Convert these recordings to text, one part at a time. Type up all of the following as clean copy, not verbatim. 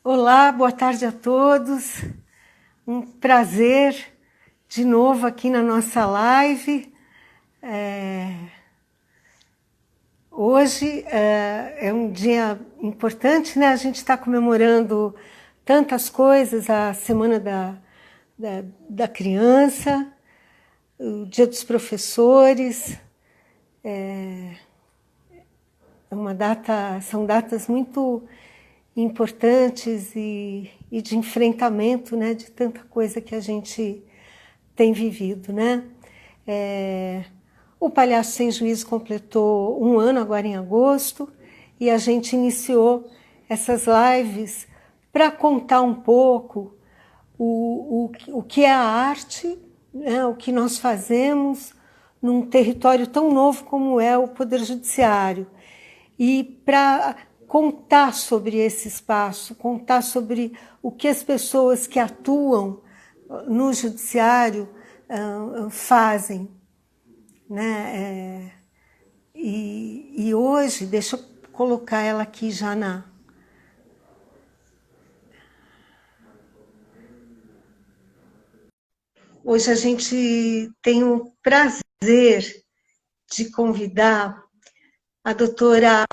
Olá, boa tarde a todos. Um prazer de novo aqui na nossa live. Hoje é um dia importante, né? A gente está comemorando tantas coisas, a Semana da Criança, o Dia dos Professores. São datas muito importantes e de enfrentamento, né, de tanta coisa que a gente tem vivido, né? O Palhaço Sem Juízo completou 1 ano agora em agosto e a gente iniciou essas lives para contar um pouco o que é a arte, né, o que nós fazemos num território tão novo como é o Poder Judiciário. E para contar sobre esse espaço, contar sobre o que as pessoas que atuam no judiciário fazem, né? E hoje, deixa eu colocar ela aqui já na... Hoje a gente tem o prazer de convidar a doutora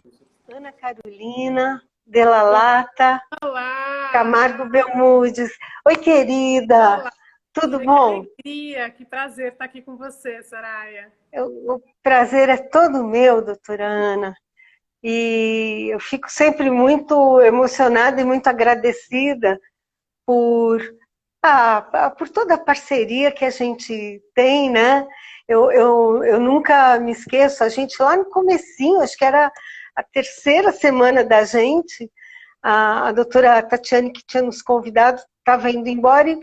Ana Carolina Della Lata Olá! Camargo Belmudes. Oi, querida! Olá! Tudo Que bom? alegria, que prazer estar aqui com você, Soraya. O prazer é todo meu, doutora Ana. E eu fico sempre muito emocionada e muito agradecida por, por toda a parceria que a gente tem, né? Eu nunca me esqueço, a gente lá no comecinho, acho que era a terceira semana da gente, a doutora Tatiane, que tinha nos convidado, estava indo embora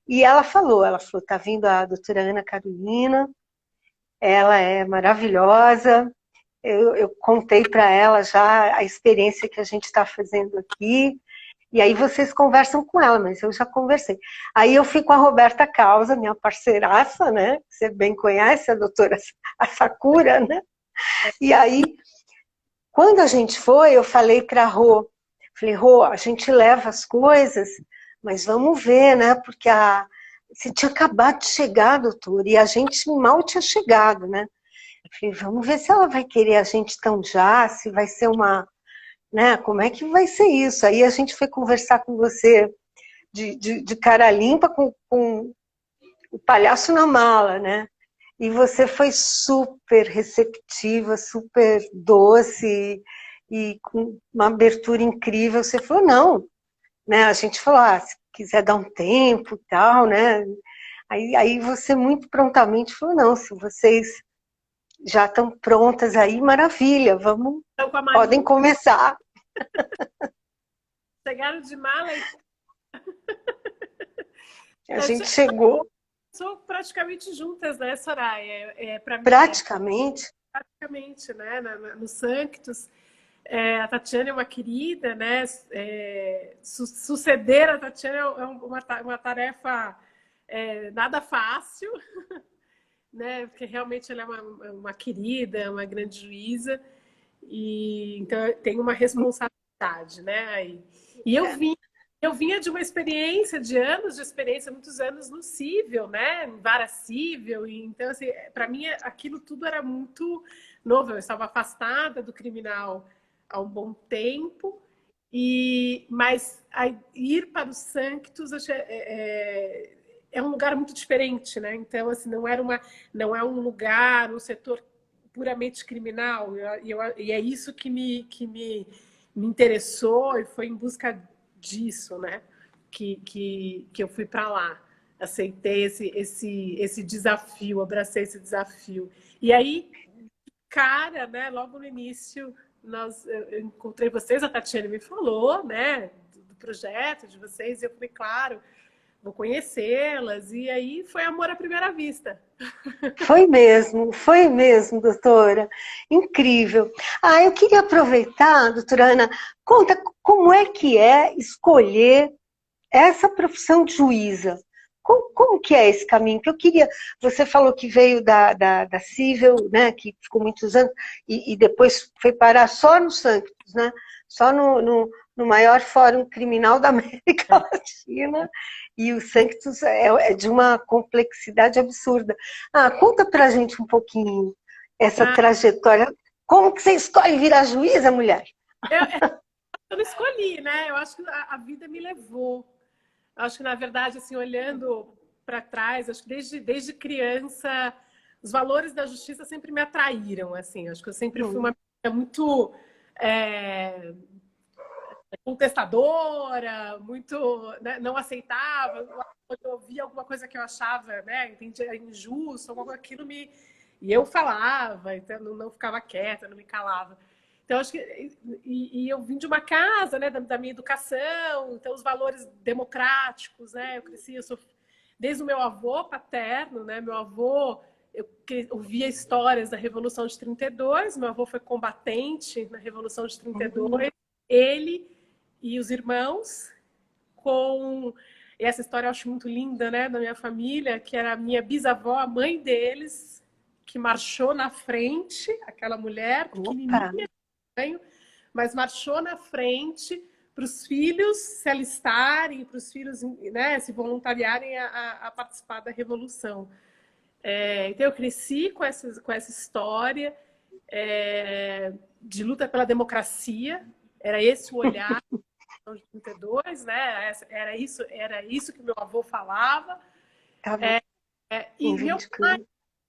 e ela falou, tá vindo a doutora Ana Carolina, ela é maravilhosa. Eu contei para ela já a experiência que a gente está fazendo aqui, e aí vocês conversam com ela, mas eu já conversei. Aí eu fui com a Roberta Causa, minha parceiraça, né? Você bem conhece a doutora a Sakura, né? E aí, quando a gente foi, eu falei para a Rô, falei, Rô, a gente leva as coisas, mas vamos ver, né? Porque você tinha acabado de chegar, doutor, e a gente mal tinha chegado, né? Falei, vamos ver se ela vai querer a gente tão já, se vai ser uma, né? Como é que vai ser isso? Aí a gente foi conversar com você de cara limpa, com o palhaço na mala, né? E você foi super receptiva, super doce e com uma abertura incrível. Você falou, não, né? A gente falou, se quiser dar um tempo e tal, né? Aí você muito prontamente falou, não, se vocês já estão prontas aí, maravilha, vamos, Então, com a podem malinha, começar. chegaram de mala e A gente chegou são praticamente juntas, né, Soraya? Para mim, praticamente. praticamente, né, no Sanctus. A Tatiana é uma querida, né? Suceder a Tatiana é uma tarefa nada fácil, né? Porque realmente ela é uma querida, uma grande juíza, e então tem uma responsabilidade, né? E eu vinha de uma experiência, de anos de experiência, muitos anos no cível, né? Em vara cível, e então assim, para mim aquilo tudo era muito novo. Eu estava afastada do criminal há um bom tempo. Mas ir para o Sanctus é um lugar muito diferente, né? Então, assim, não é um lugar, um setor puramente criminal. E é isso me interessou e foi em busca disso, né? Que eu fui para lá. Aceitei esse desafio, abracei esse desafio. E aí, cara, né, logo no início, eu encontrei vocês, a Tatiana me falou, né, do projeto de vocês, e eu falei, claro, vou conhecê-las, e aí foi amor à primeira vista. Foi mesmo, doutora. Incrível. Eu queria aproveitar, doutora Ana, conta como é escolher essa profissão de juíza. Como que é esse caminho? Que eu queria. Você falou que veio da Cível, né? Que ficou muitos anos, e depois foi parar só no Sanctus, né? Só no no maior fórum criminal da América Latina, e o Sanctus é de uma complexidade absurda. Conta pra gente um pouquinho essa trajetória. Como que você escolhe virar juíza, mulher? Eu não escolhi, né? Eu acho que a vida me levou. Eu acho que, na verdade, assim, olhando para trás, acho que desde criança, os valores da justiça sempre me atraíram, assim. Acho que eu sempre fui uma menina muito contestadora, muito, né, não aceitava. Quando eu via alguma coisa que eu achava, né, entendia injusto, alguma coisa, aquilo me... E eu falava, então não ficava quieta, não me calava. Então, acho que... E eu vim de uma casa, né, da minha educação, então os valores democráticos, né, eu cresci, desde o meu avô paterno, né, meu avô... Eu ouvia histórias da Revolução de 32, meu avô foi combatente na Revolução de 32, ele e os irmãos, com... E essa história eu acho muito linda, né, da minha família, que era a minha bisavó, a mãe deles, que marchou na frente, aquela mulher pequenininha, mas marchou na frente para os filhos se alistarem, para os filhos, né, se voluntariarem a participar da Revolução. Então eu cresci com essa história de luta pela democracia, era esse o olhar de 32, né? Era isso que meu avô falava.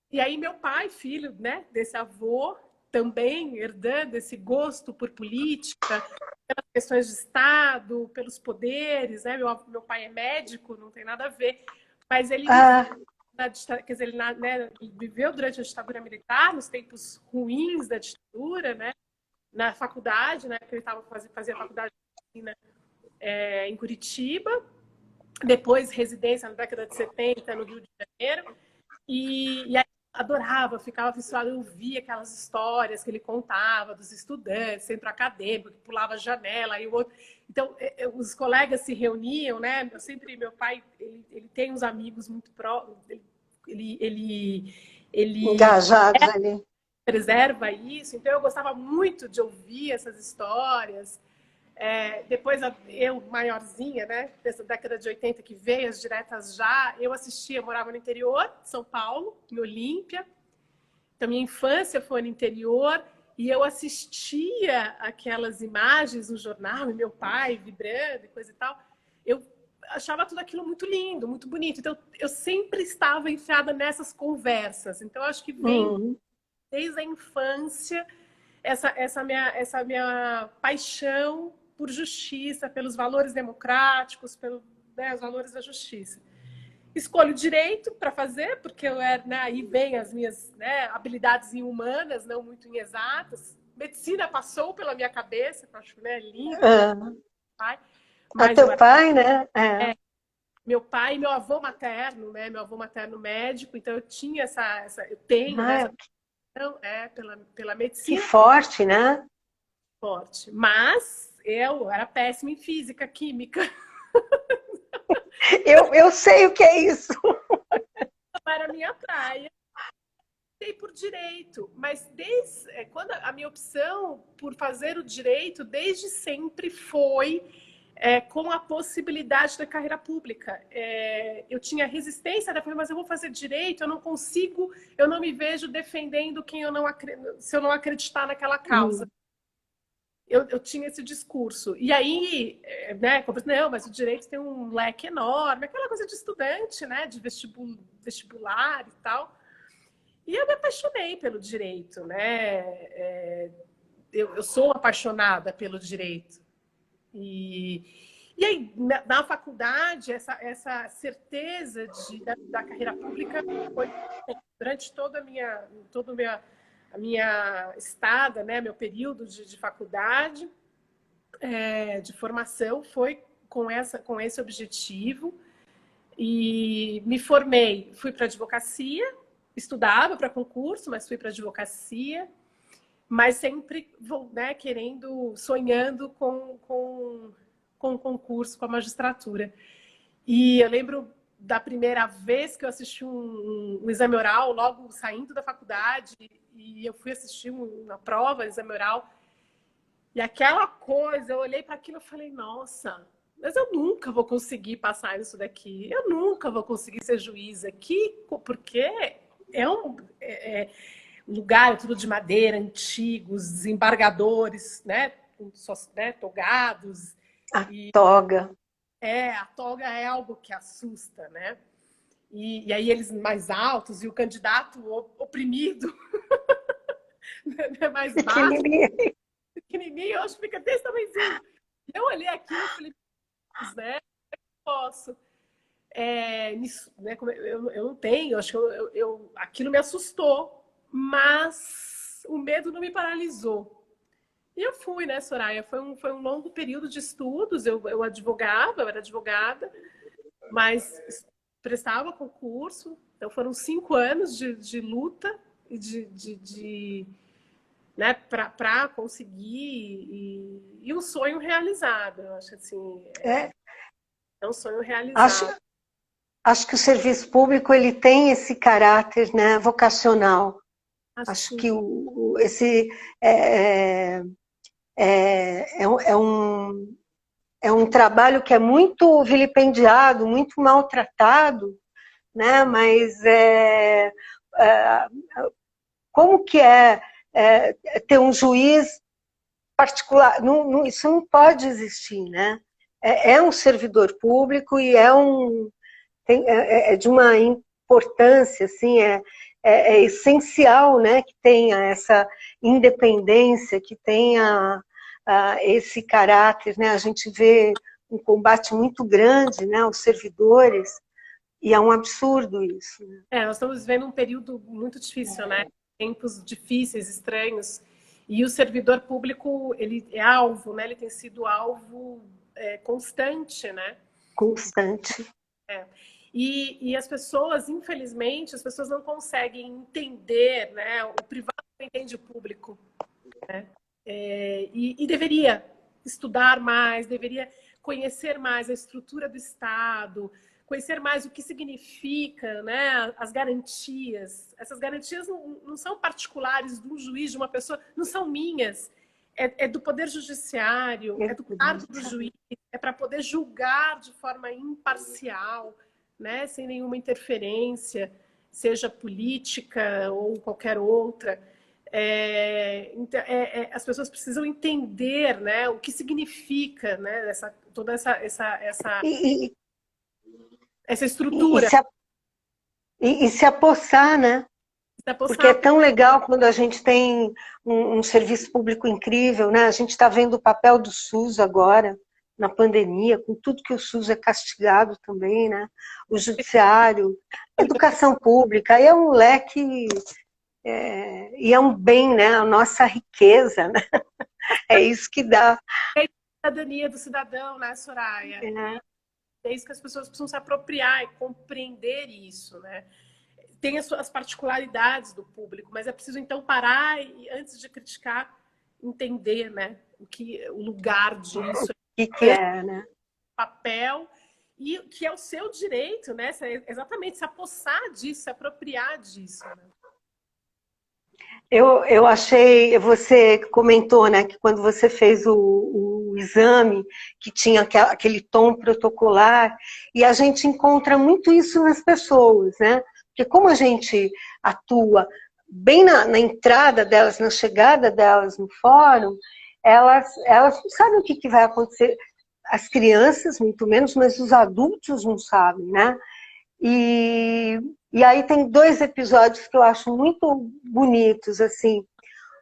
E aí meu pai, filho, né, desse avô, também herdando esse gosto por política, pelas questões de Estado, pelos poderes, né? Meu pai é médico, não tem nada a ver, mas ele quer dizer, ele viveu durante a ditadura militar, nos tempos ruins da ditadura, né? Na faculdade, né? Porque ele fazia faculdade de medicina em Curitiba, depois residência na década de 70 no Rio de Janeiro, e aí adorava, ficava fissurada, eu via aquelas histórias que ele contava dos estudantes, centro acadêmico, que pulava a janela, e o outro... Então, os colegas se reuniam, né? Meu pai, ele tem uns amigos muito próximos, ele engajados ali. Preserva isso, então eu gostava muito de ouvir essas histórias. Depois, eu maiorzinha, né, dessa década de 80 que veio, as diretas já, eu morava no interior de São Paulo, em Olímpia, então minha infância foi no interior, e eu assistia aquelas imagens no jornal, e meu pai vibrando e coisa e tal, eu achava tudo aquilo muito lindo, muito bonito, então eu sempre estava enfiada nessas conversas, então eu acho que vem desde a infância essa minha paixão por justiça, pelos valores democráticos, pelos valores da justiça. Escolho direito para fazer, porque eu era, né, aí vem as minhas, né, habilidades em humanas, não muito em exatas. Medicina passou pela minha cabeça, que eu acho, né, lindo. Mas teu pai, né? Meu pai e meu avô materno, né? Meu avô materno médico, então eu tinha eu tenho, né, pela medicina. Que forte, né? Forte. Mas eu era péssima em física, química. Eu sei o que é isso. Não era a minha praia. Optei por direito, mas quando a minha opção por fazer o direito desde sempre foi com a possibilidade da carreira pública. Eu tinha resistência, mas eu vou fazer direito, eu não consigo, eu não me vejo defendendo se eu não acreditar naquela causa. Eu tinha esse discurso. E aí, né, não, mas o direito tem um leque enorme, aquela coisa de estudante, né, de vestibular e tal. E eu me apaixonei pelo direito, né? Eu sou apaixonada pelo direito. E aí, na faculdade, essa certeza da carreira pública foi durante toda a minha estada, né, meu período de faculdade, de formação, foi com esse objetivo. E me formei, fui para advocacia, estudava para concurso, mas fui para advocacia, mas sempre né, sonhando com concurso, com a magistratura. E eu lembro da primeira vez que eu assisti um exame oral, logo saindo da faculdade, e eu fui assistir uma prova, exame oral, E aquela coisa, eu olhei para aquilo e falei, nossa, mas eu nunca vou conseguir passar isso daqui. Eu nunca vou conseguir ser juiz aqui, porque é um lugar tudo de madeira, antigos, desembargadores, né? Togados. A toga. A toga é algo que assusta, né? E aí eles mais altos e o candidato oprimido mais baixo, pequenininho, eu acho que fica desse tamanhozinho. Eu olhei aquilo e falei, né? Posso. Nisso, né, eu não tenho, acho que aquilo me assustou, mas o medo não me paralisou. E eu fui, né, Soraya? Foi um longo período de estudos, eu era advogada, mas prestava concurso, então foram 5 anos de luta e né, para conseguir e um sonho realizado. Eu acho assim, é um sonho realizado. Acho que o serviço público ele tem esse caráter, né, vocacional. Acho que esse é um trabalho que é muito vilipendiado, muito maltratado, né? Mas como que ter um juiz particular? Isso não pode existir, né? É um servidor público e é de uma importância, assim, é essencial, né, que tenha essa independência, que tenha esse caráter, né? A gente vê um combate muito grande, né, aos servidores, e é um absurdo isso. Né? Nós estamos vivendo um período muito difícil, né? Tempos difíceis, estranhos, e o servidor público, ele é alvo, né? Ele tem sido alvo constante, né? Constante. E as pessoas, infelizmente, as pessoas não conseguem entender, né? O privado não entende o público, né? E deveria estudar mais, deveria conhecer mais a estrutura do Estado, conhecer mais o que significa, né, as garantias. Essas garantias não são particulares de um juiz, de uma pessoa, não são minhas. É do Poder Judiciário, é do cargo do juiz, é para poder julgar de forma imparcial, né, sem nenhuma interferência, seja política ou qualquer outra. Então, as pessoas precisam entender, né, o que significa, né, toda essa estrutura. E se apossar, né? Porque é tão legal quando a gente tem um serviço público incrível, né? A gente está vendo o papel do SUS agora, na pandemia, com tudo que o SUS é castigado também, né? O judiciário, a educação pública, aí é um leque, e é um bem, né? A nossa riqueza, né? É isso que dá. É a cidadania do cidadão, né, Soraya? É isso que as pessoas precisam se apropriar e compreender isso, né? Tem as suas particularidades do público, mas é preciso então parar e, antes de criticar, entender, né, o lugar disso, o que é, né? Papel e que é o seu direito, né? Exatamente se apossar disso, se apropriar disso. Né? Eu achei, você comentou, né, que quando você fez o exame, que tinha aquele tom protocolar, e a gente encontra muito isso nas pessoas, né? Porque como a gente atua bem na entrada delas, na chegada delas no fórum, elas não sabem o que vai acontecer. As crianças, muito menos, mas os adultos não sabem, né? E aí tem 2 episódios que eu acho muito bonitos, assim.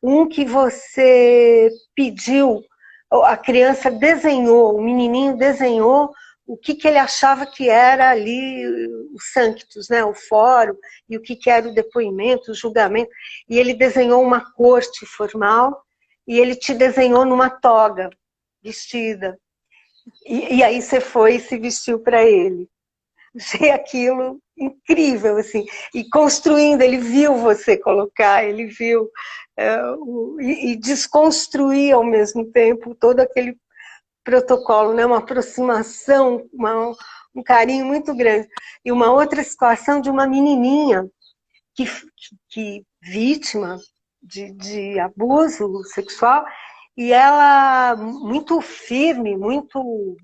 Um que você pediu, a criança desenhou, o menininho desenhou o que ele achava que era ali o sanctus, né, o fórum, e o que era o depoimento, o julgamento. E ele desenhou uma corte formal e ele te desenhou numa toga vestida. E aí você foi e se vestiu para ele. Achei aquilo incrível, assim, e construindo, ele viu você colocar, ele viu e desconstruir ao mesmo tempo todo aquele protocolo, né? Uma aproximação, um carinho muito grande. E uma outra situação de uma menininha que vítima de abuso sexual, e ela muito firme, muito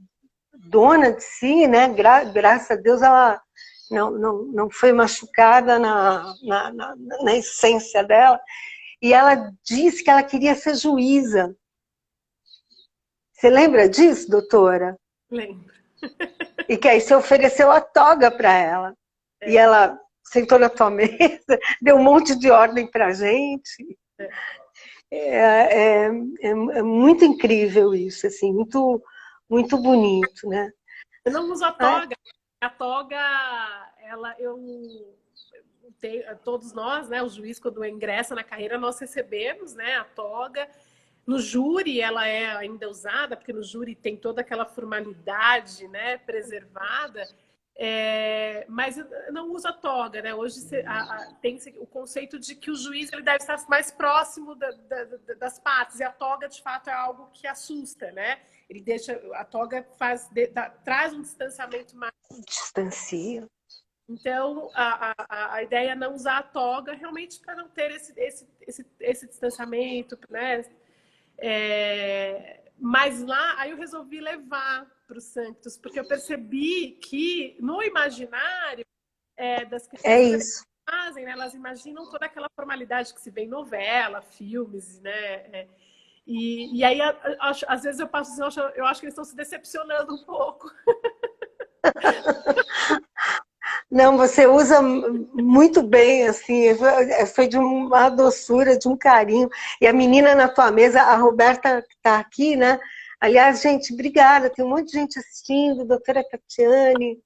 dona de si, né? Graças a Deus ela não foi machucada na essência dela. E ela disse que ela queria ser juíza. Você lembra disso, doutora? Lembro. E que aí você ofereceu a toga para ela. E ela sentou na tua mesa, deu um monte de ordem para a gente. É muito incrível isso, assim, muito bonito, né? Eu não uso a toga. A toga, todos nós, né, o juiz, quando ingressa na carreira, nós recebemos, né, a toga. No júri, ela é ainda usada, porque no júri tem toda aquela formalidade, né, preservada. Mas eu não uso a toga, né? Hoje tem o conceito de que o juiz ele deve estar mais próximo das partes, e a toga, de fato, é algo que assusta, né? Ele deixa, a toga traz um distanciamento mais. Distancia. Então, a ideia é não usar a toga realmente para não ter esse distanciamento, né? Mas lá, aí eu resolvi levar para o Sanctus, porque eu percebi que no imaginário das crianças Isso. fazem, né, elas imaginam toda aquela formalidade que se vê em novela, filmes, né? E aí, às vezes eu passo assim, eu acho que eles estão se decepcionando um pouco. Não, você usa muito bem, assim, foi de uma doçura, de um carinho. E a menina na tua mesa, a Roberta, que está aqui, né? Aliás, gente, obrigada, tem um monte de gente assistindo, doutora Catiane,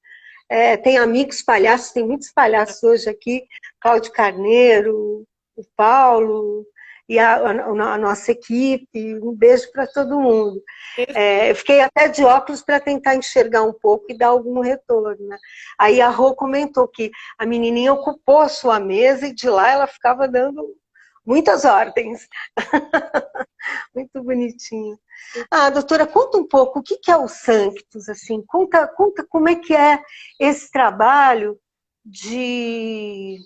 tem amigos palhaços, tem muitos palhaços hoje aqui, Cláudio Carneiro, o Paulo, e a nossa equipe, um beijo para todo mundo. Eu fiquei até de óculos para tentar enxergar um pouco e dar algum retorno, né? Aí a Rô comentou que a menininha ocupou a sua mesa e de lá ela ficava dando muitas ordens. Muito bonitinho. Doutora, conta um pouco o que é o Sanctus, assim, conta como é que é esse trabalho de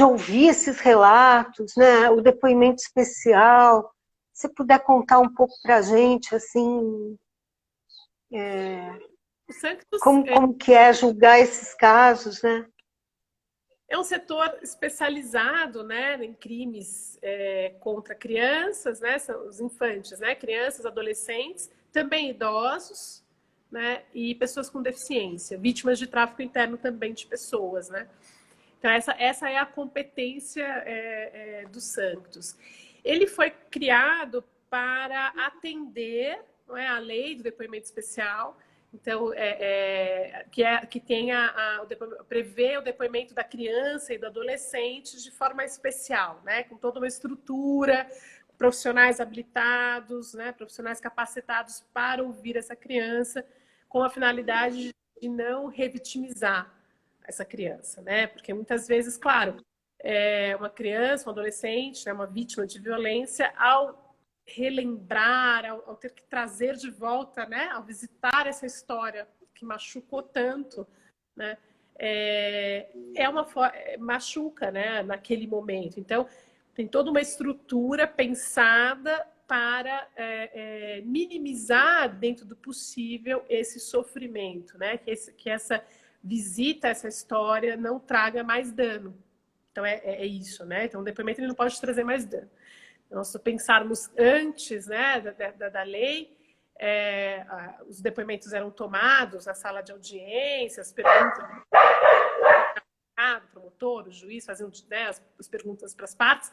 ouvir esses relatos, né? O depoimento especial. Se puder contar um pouco para a gente, assim, O Sanctus como que é julgar esses casos, né? é um setor especializado, né, em crimes contra crianças, né, são os infantes, né, crianças, adolescentes, também idosos, né, e pessoas com deficiência, vítimas de tráfico interno também de pessoas, né. Então essa é a competência do Sanctus. Ele foi criado para atender, não é, a lei do depoimento especial. Então, que tenha prevê o depoimento da criança e do adolescente de forma especial, né? Com toda uma estrutura, profissionais habilitados, né? Profissionais capacitados para ouvir essa criança, com a finalidade de não revitimizar essa criança, né? Porque muitas vezes, claro, uma criança, um adolescente, né? Uma vítima de violência, ao relembrar, ao ter que trazer de volta, né, ao visitar essa história que machucou tanto, né, machuca, né, naquele momento. Então, tem toda uma estrutura pensada para minimizar, dentro do possível, esse sofrimento, né, que essa visita a essa história não traga mais dano. Então, é isso, né? Então, o depoimento ele não pode trazer mais dano. Nós pensarmos antes, né, da lei, os depoimentos eram tomados na sala de audiência, as perguntas o promotor, o juiz faziam, né, as perguntas para as partes,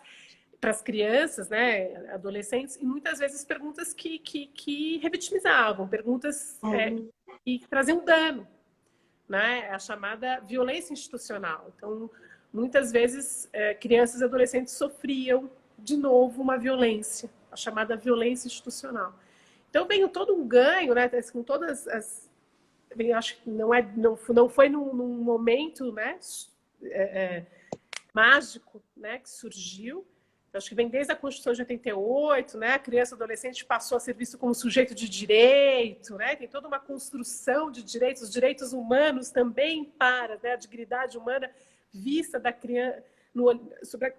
para as crianças, né, adolescentes, e muitas vezes perguntas que revitimizavam, perguntas que traziam dano, né, a chamada violência institucional. Então, muitas vezes, crianças e adolescentes sofriam de novo uma violência, a chamada violência institucional. Então veio todo um ganho, né, com todas as, acho que não foi num momento, né, mágico, né, que surgiu. Acho que vem desde a Constituição de 88, né, a criança e adolescente passou a ser visto como sujeito de direito, né, tem toda uma construção de direitos, os direitos humanos também para, né, a dignidade humana vista da criança,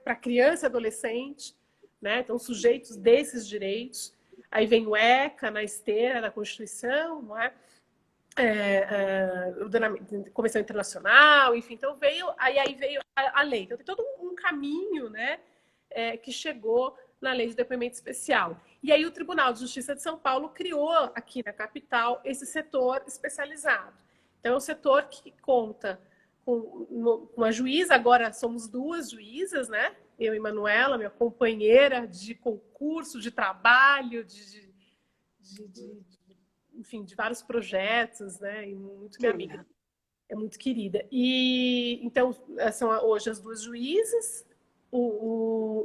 para criança e adolescente, né? Então, sujeitos desses direitos. Aí vem o ECA na esteira da Constituição, não é? Convenção Internacional, enfim, então aí veio a lei. Então tem todo um caminho, né, que chegou na lei de depoimento especial. E aí o Tribunal de Justiça de São Paulo criou aqui na capital esse setor especializado. Então é um setor que conta com uma juíza, agora somos duas juízas, né? Eu e Manuela, minha companheira de concurso, de trabalho, enfim, de vários projetos, né? E muito minha amiga, é muito querida. E então são hoje as duas juízes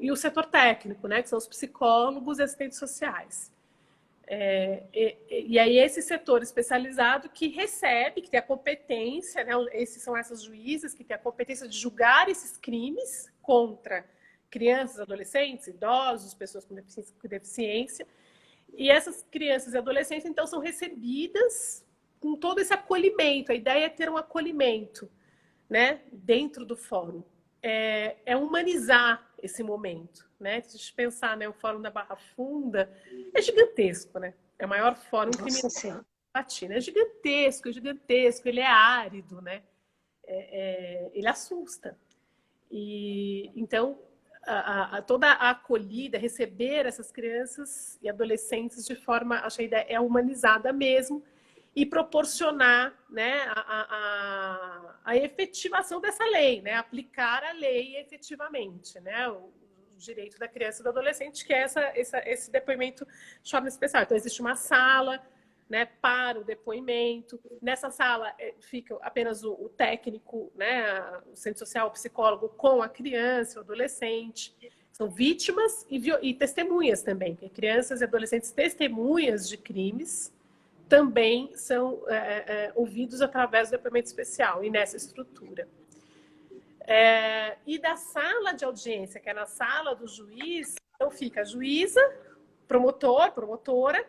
e o setor técnico, né? Que são os psicólogos e assistentes sociais. E aí esse setor especializado que recebe, que tem a competência, né? São essas juízes que têm a competência de julgar esses crimes contra crianças, adolescentes, idosos, pessoas com deficiência. E essas crianças e adolescentes, então, são recebidas com todo esse acolhimento. A ideia é ter um acolhimento, né, dentro do fórum. É humanizar esse momento, né? Se a gente pensar, né, o Fórum da Barra Funda é gigantesco, né? É o maior fórum criminal latino. É gigantesco, ele é árido, né? Ele assusta. E então toda a acolhida, receber essas crianças e adolescentes de forma, acho que a ideia é humanizada mesmo, e proporcionar, né, a efetivação dessa lei, né, aplicar a lei efetivamente, né, o direito da criança e do adolescente, que é esse depoimento de forma especial. Então, existe uma sala, né, para o depoimento. Nessa sala fica apenas o técnico, né, o centro social, o psicólogo com a criança, o adolescente. São vítimas e testemunhas também, porque crianças e adolescentes testemunhas de crimes também são ouvidos através do depoimento especial e nessa estrutura. E da sala de audiência, que é na sala do juiz, então fica a juíza, promotor, promotora,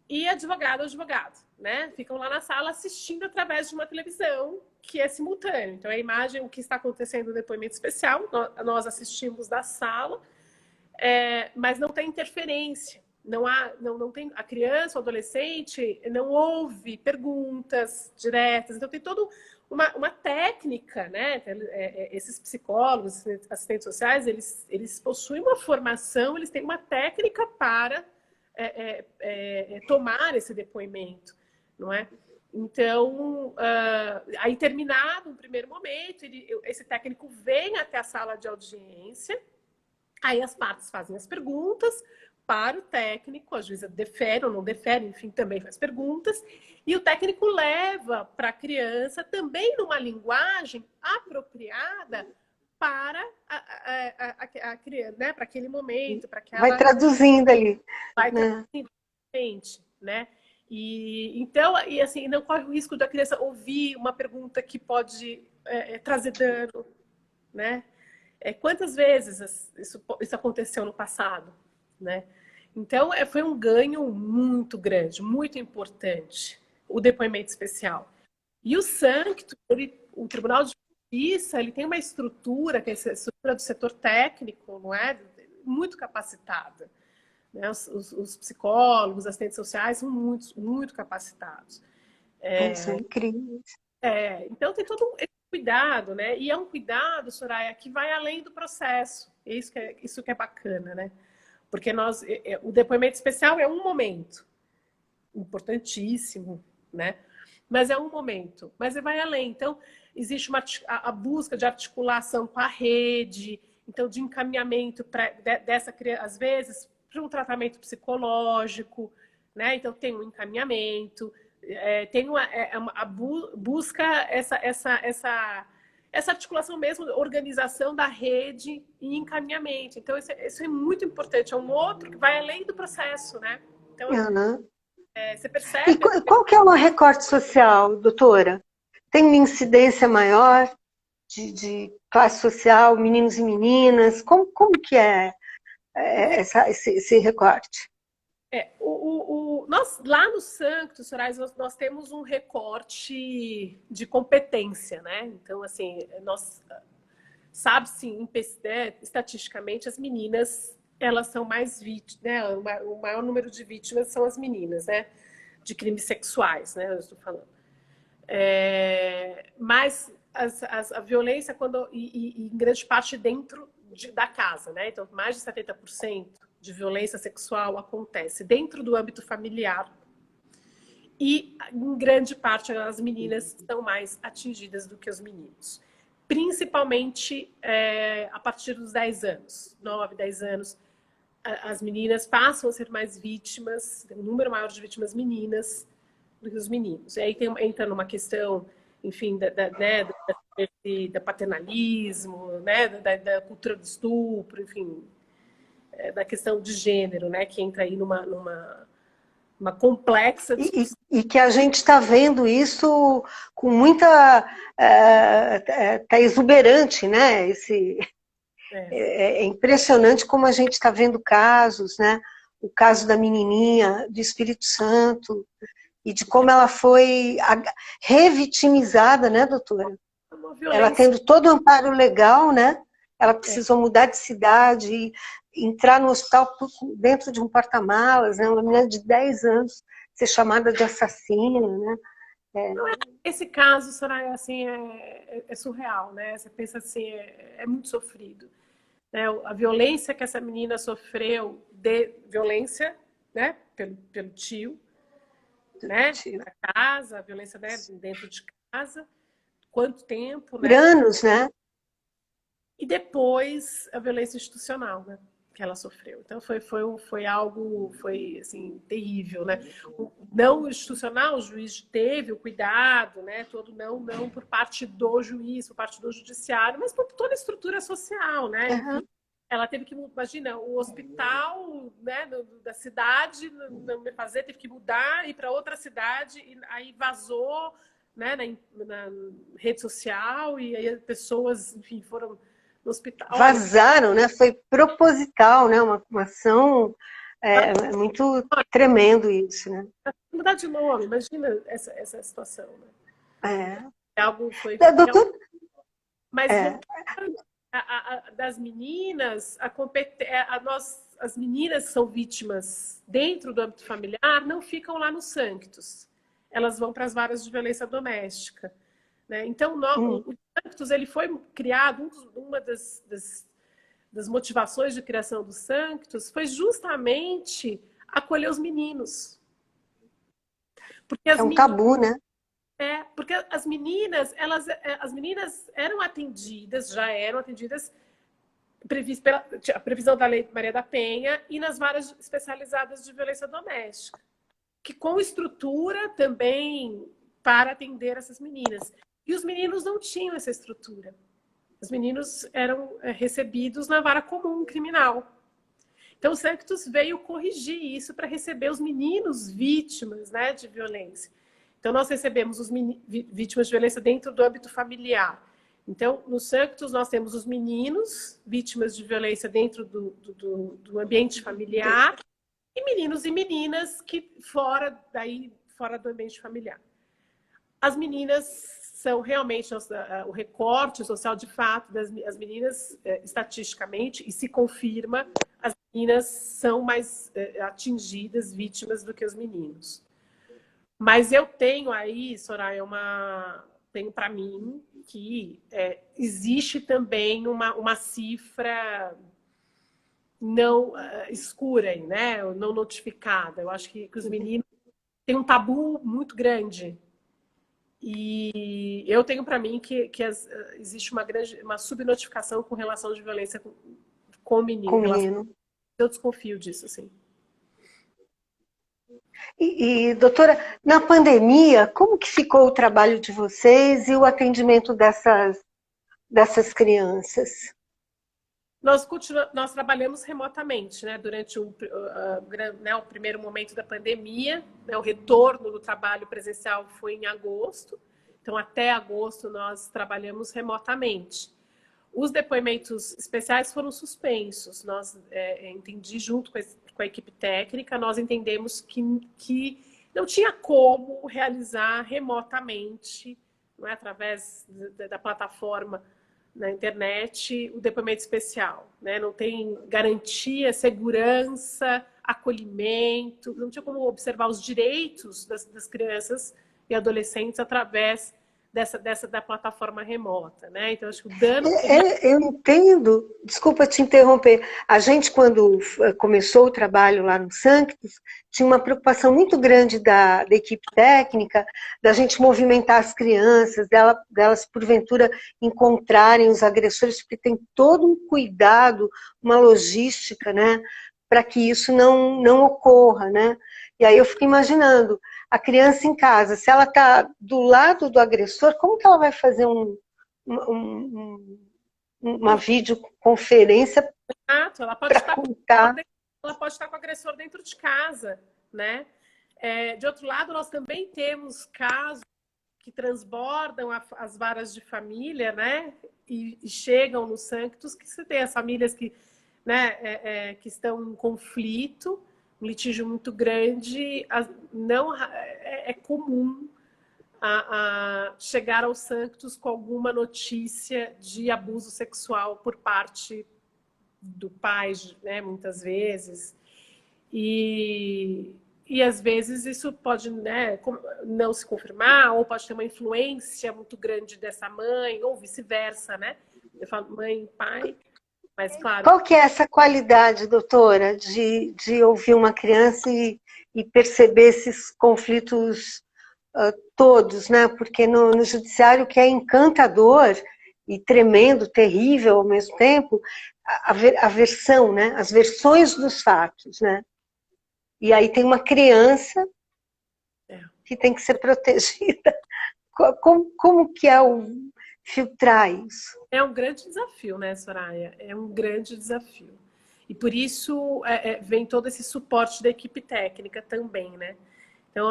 e advogado, advogado, né? Ficam lá na sala assistindo através de uma televisão que é simultâneo. Então, a imagem, o que está acontecendo no depoimento especial, nós assistimos da sala, mas não tem interferência. Não tem, a criança, o adolescente, não ouve perguntas diretas. Então, tem toda uma técnica, né? Esses psicólogos, assistentes sociais, eles possuem uma formação, eles têm uma técnica para tomar esse depoimento, não é? Então, aí terminado um primeiro momento, esse técnico vem até a sala de audiência, aí as partes fazem as perguntas para o técnico, a juíza defere ou não defere, enfim, também faz perguntas, e o técnico leva para a criança também numa linguagem apropriada para a criança, né? Para aquele momento, para aquela... Vai traduzindo ali. Vai traduzindo, né? E então, e assim, não corre o risco da criança ouvir uma pergunta que pode trazer dano, né? Quantas vezes isso aconteceu no passado, né? Então, foi um ganho muito grande, muito importante, o depoimento especial. E o Sancto, o Tribunal de Justiça, ele tem uma estrutura, que é a estrutura do setor técnico, não é? Muito capacitada. Né? Os psicólogos, assistentes sociais são muito capacitados. São incríveis. Então, tem todo esse cuidado, né? E é um cuidado, Soraya, que vai além do processo. Isso que é bacana, né? Porque o depoimento especial é um momento importantíssimo, né? Mas é um momento, mas vai além. Então, existe a busca de articulação com a rede, então, de encaminhamento dessa criança, às vezes, para um tratamento psicológico, né? Então, tem um encaminhamento, tem a busca essa articulação mesmo, organização da rede e encaminhamento. Então, isso é muito importante. É um outro que vai além do processo, né? Então, você percebe... E qual que é o recorte social, doutora? Tem uma incidência maior de classe social, meninos e meninas? Como que é esse recorte? Nós, lá no Sancto, Sorais, nós temos um recorte de competência, né? Então, assim, sabe-se, estatisticamente, as meninas elas são mais vítimas, né? O maior número de vítimas são as meninas, né? De crimes sexuais, né? Eu estou falando. Mas a violência, e em grande parte dentro da casa, né? Então, mais de 70% de violência sexual acontece dentro do âmbito familiar. E, em grande parte, as meninas são mais atingidas do que os meninos. Principalmente a partir dos 10 anos, 9, 10 anos, as meninas passam a ser mais vítimas, tem um número maior de vítimas meninas do que os meninos. E aí entra numa questão, enfim, né, da paternalismo, né, da cultura do estupro, enfim, da questão de gênero, né, que entra aí numa complexa discussão. E que a gente está vendo isso com muita... Está exuberante, né? É impressionante como a gente está vendo casos, né? O caso da menininha do Espírito Santo, e de como ela foi revitimizada, né, doutora? Ela tendo todo o amparo legal, né? Ela precisou mudar de cidade, entrar no hospital dentro de um porta-malas, né? Uma menina de 10 anos ser chamada de assassina, né? Esse caso, Soraya, assim, é surreal, né? Você pensa assim, é muito sofrido. Né? A violência que essa menina sofreu, violência, né? Pelo tio, né? Na casa, a violência, né? Dentro de casa. Quanto tempo, né? Por anos, né? E depois a violência institucional, né? Que ela sofreu. Então foi algo, foi assim, terrível, né? O não institucional, o juiz teve o cuidado, né? Todo não por parte do juiz, por parte do judiciário, mas por toda a estrutura social, né? Uhum. Ela teve que, imagina, o hospital, né, da cidade, não me fazer, teve que mudar, ir para outra cidade, e aí vazou, né, na rede social, e aí as pessoas, enfim, foram no hospital. Vazaram, né? Foi proposital, né? Uma ação muito tremendo isso, né? Mudar de nome, imagina essa situação, né? Algo foi... Doutor... Mas das meninas, as meninas que são vítimas dentro do âmbito familiar não ficam lá nos Sanctus. Elas vão para as varas de violência doméstica. Né? Então, o Sanctus ele foi criado, uma das motivações de criação do Sanctus foi justamente acolher os meninos. Porque é um tabu, né? Porque as meninas eram atendidas, já eram atendidas pela a previsão da Lei Maria da Penha e nas varas especializadas de violência doméstica, que com estrutura também para atender essas meninas. E os meninos não tinham essa estrutura. Os meninos eram recebidos na vara comum criminal. Então o Sanctus veio corrigir isso para receber os meninos vítimas, né, de violência. Então, nós recebemos os vítimas de violência dentro do âmbito familiar. Então, no Sanctus, nós temos os meninos vítimas de violência dentro do ambiente familiar e meninos e meninas que fora do ambiente familiar. As meninas são realmente o recorte social de fato das meninas, estatisticamente, e se confirma, as meninas são mais atingidas, vítimas do que os meninos. Mas eu tenho aí, Soraya, tenho para mim que existe também uma cifra não escura, aí, né? Não notificada. Eu acho que os meninos têm um tabu muito grande. E eu tenho para mim que existe uma subnotificação com relação de violência com o menino. Com o menino. Eu desconfio disso, assim. Doutora, na pandemia, como que ficou o trabalho de vocês e o atendimento dessas crianças? Nós trabalhamos remotamente, né? Durante o primeiro momento da pandemia, né? O retorno do trabalho presencial foi em agosto, então até agosto nós trabalhamos remotamente. Os depoimentos especiais foram suspensos. Nós entendi junto com a equipe técnica, nós entendemos que não tinha como realizar remotamente, não é, através da plataforma na internet o depoimento especial, né? Não tem garantia, segurança, acolhimento, não tinha como observar os direitos das crianças e adolescentes através da plataforma remota, né? Então, acho que o dano... Eu entendo, desculpa te interromper, a gente quando começou o trabalho lá no Sanctus, tinha uma preocupação muito grande da equipe técnica, da gente movimentar as crianças, delas porventura encontrarem os agressores, porque tem todo um cuidado, uma logística, né, para que isso não ocorra, né? E aí eu fico imaginando, a criança em casa, se ela está do lado do agressor, como que ela vai fazer uma videoconferência ela pode para estar contar? ela pode estar com o agressor dentro de casa, né? De outro lado, nós também temos casos que transbordam as varas de família, né? E chegam no Sanctus, que você tem as famílias que, né, que estão em conflito, um litígio muito grande, não é comum a chegar ao Sanctus com alguma notícia de abuso sexual por parte do pai, né, muitas vezes. E às vezes isso pode, né, não se confirmar, ou pode ter uma influência muito grande dessa mãe, ou vice-versa, né? Eu falo mãe, pai, mas claro. Qual que é essa qualidade, doutora, de ouvir uma criança e perceber esses conflitos todos, né? Porque no judiciário, que é encantador e tremendo, terrível ao mesmo tempo, a versão, né? As versões dos fatos, né? E aí tem uma criança que tem que ser protegida. Como que é filtrar isso? É um grande desafio, né, Soraya? É um grande desafio. E por isso vem todo esse suporte da equipe técnica também, né? Então,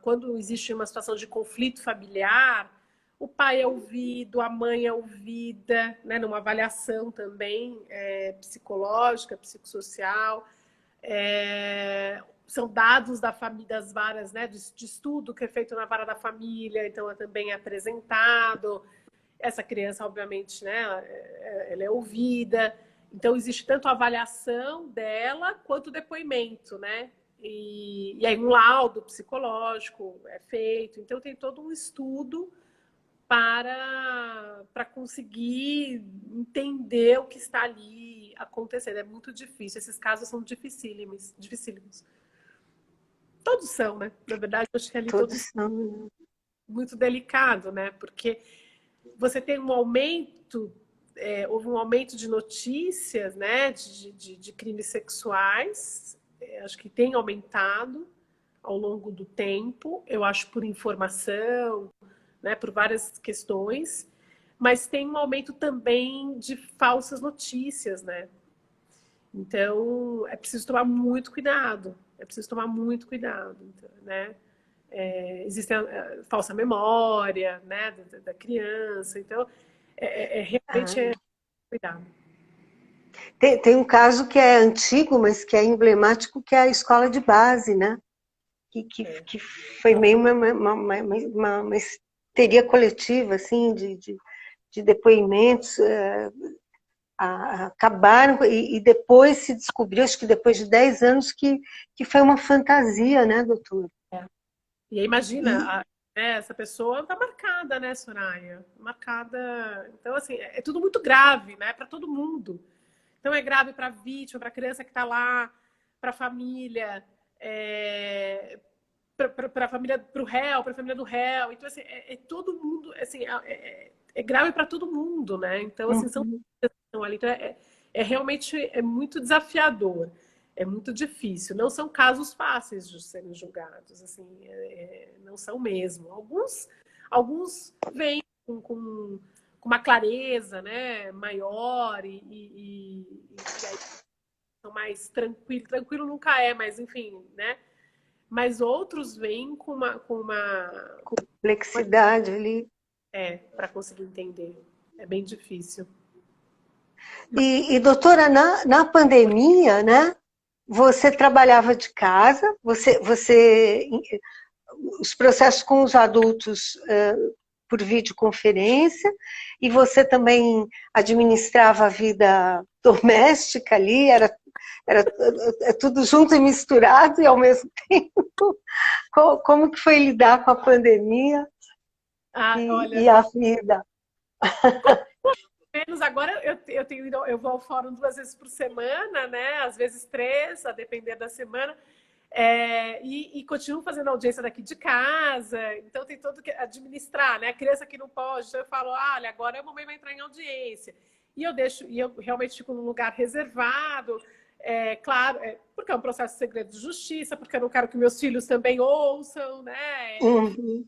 quando existe uma situação de conflito familiar, o pai é ouvido, a mãe é ouvida, né, numa avaliação também psicológica, psicossocial. São dados das varas, né, de estudo que é feito na vara da família, então também é apresentado. Essa criança, obviamente, né, ela é ouvida. Então, existe tanto a avaliação dela quanto o depoimento, né? E aí um laudo psicológico é feito. Então, tem todo um estudo para conseguir entender o que está ali acontecendo. É muito difícil. Esses casos são dificílimos. Todos são, né? Na verdade, eu acho que ali todos são muito delicado, né? Porque você tem um aumento, houve um aumento de notícias, né, de crimes sexuais, acho que tem aumentado ao longo do tempo, eu acho por informação, né, por várias questões, mas tem um aumento também de falsas notícias, né? Então, é preciso tomar muito cuidado, né? Existe a falsa memória, né, da criança, então realmente cuidado. Tem um caso que é antigo, mas que é emblemático, que é a escola de base, né? Que foi meio uma histeria coletiva, assim, de depoimentos, acabaram, e depois se descobriu, acho que depois de 10 anos, que foi uma fantasia, né, doutor? E aí, imagina, essa pessoa está marcada, né, Soraya? Marcada. Então, assim, é tudo muito grave, né, para todo mundo. Então, é grave para a vítima, para a criança que está lá, para a família, para a família, para o réu, para a família do réu. Então, assim, todo mundo, assim, é grave para todo mundo, né? Então, assim, são ali. Então, realmente muito desafiador. É muito difícil. Não são casos fáceis de serem julgados, assim, não são mesmo. Alguns vêm com uma clareza, né, maior e aí são mais tranquilo. Tranquilo nunca é, mas enfim, né? Mas outros vêm com uma complexidade ali. Para conseguir entender. É bem difícil. E doutora, na pandemia, né? Você trabalhava de casa, os processos com os adultos por videoconferência, e você também administrava a vida doméstica ali, era tudo junto e misturado, e ao mesmo tempo, como que foi lidar com a pandemia Olha, e a vida? menos agora eu vou ao fórum 2 vezes por semana, né? Às vezes 3, a depender da semana. E continuo fazendo audiência daqui de casa, então tem todo que administrar, né? A criança que não pode, então eu falo, olha, agora a mamãe vai entrar em audiência. E eu realmente fico num lugar reservado, claro, porque é um processo de segredo de justiça, porque eu não quero que meus filhos também ouçam, né? Uhum.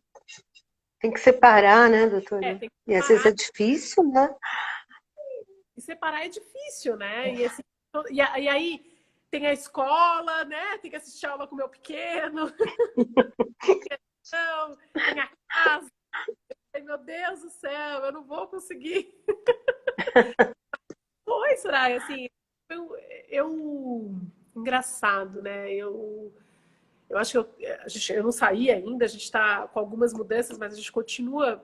Tem que separar, né, doutora? Tem que E às vezes separar. é difícil, né? E separar é difícil, né? E aí tem a escola, né? Tem que assistir aula com o meu pequeno. Tem a casa. Ai, meu Deus do céu, eu não vou conseguir. Foi, Soraya, assim, engraçado, né? Eu acho que eu não saí ainda, a gente está com algumas mudanças, mas a gente continua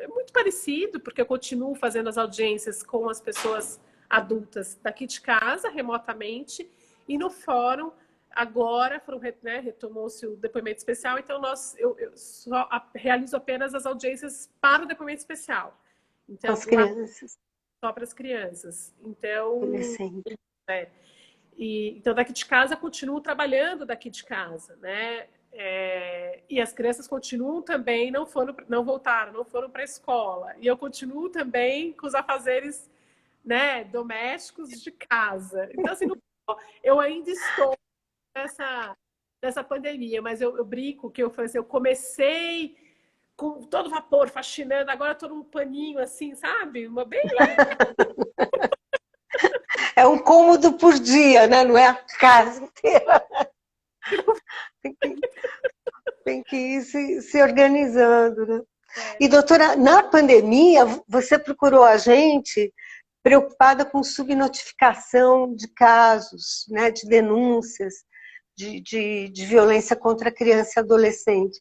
muito parecido, porque eu continuo fazendo as audiências com as pessoas adultas daqui de casa, remotamente, e no fórum, agora né, retomou-se o depoimento especial, então eu só realizo apenas as audiências para o depoimento especial. Com Então, as lá crianças, só para as crianças. Então, adolescentes. então, daqui de casa, continuo trabalhando daqui de casa, né? E as crianças continuam também, não voltaram, não foram para a escola. E eu continuo também com os afazeres, né, domésticos de casa. Então, assim, eu ainda estou nessa pandemia, mas eu brinco que eu comecei com todo vapor, faxinando, agora estou num paninho assim, sabe? Uma bem leve. É um cômodo por dia, né? Não é a casa inteira. Tem que, tem que ir se organizando, né? E, doutora, na pandemia, você procurou a gente preocupada com subnotificação de casos, né, de denúncias de violência contra criança e adolescente.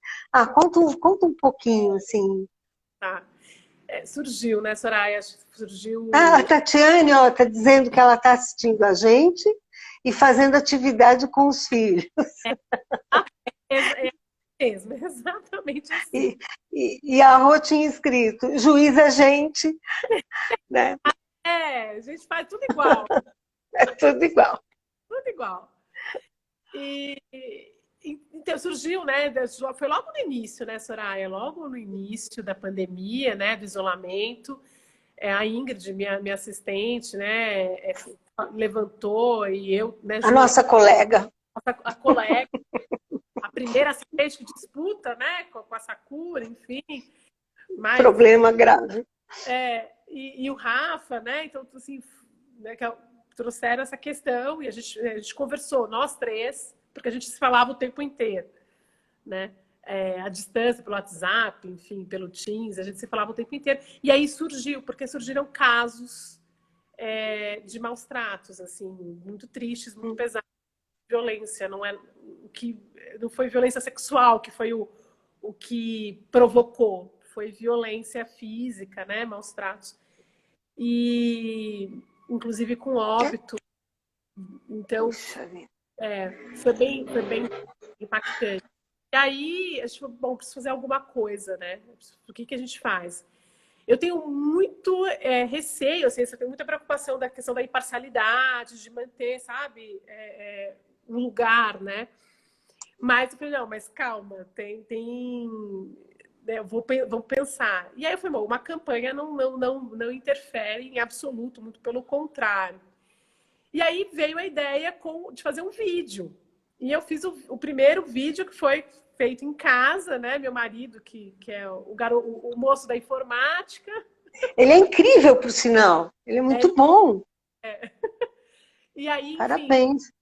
Conta um pouquinho, assim. Tá. Surgiu, né, Soraya? Surgiu. A Tatiane, ó, tá dizendo que ela está assistindo a gente e fazendo atividade com os filhos. É mesmo, exatamente assim. E a Rô tinha escrito, juiz é gente, né? A gente faz tudo igual, É tudo igual. tudo igual. E, então surgiu, né? Foi logo no início, né, Soraya? Logo no início da pandemia, né? Do isolamento. A Ingrid, minha assistente, né? Levantou e eu, né, A nossa colega. a colega, a primeira assistente que disputa, né? Com a Sakura, enfim. Mas, problema grave. E o Rafa, né? Então, assim, né, trouxeram essa questão e a gente conversou, nós três, porque a gente se falava o tempo inteiro, né? À distância, pelo WhatsApp, enfim, pelo Teams, a gente se falava o tempo inteiro. E aí porque surgiram casos de maus tratos, assim, muito tristes, muito pesados, violência, não foi violência sexual que foi o que provocou, foi violência física, né, maus tratos. E inclusive com óbito. Então, foi bem impactante. E aí, a gente falou, bom, preciso fazer alguma coisa, né? O que a gente faz? Eu tenho muito receio, assim, eu tenho muita preocupação da questão da imparcialidade, de manter, sabe, um lugar, né? Mas eu falei, não, mas calma, né, vamos pensar. E aí eu falei, bom, uma campanha não interfere em absoluto, muito pelo contrário. E aí veio a ideia de fazer um vídeo. E eu fiz o primeiro vídeo que foi feito em casa, né? Meu marido, que é o moço da informática. Ele é incrível, por sinal. Ele é muito bom. E aí, enfim, parabéns.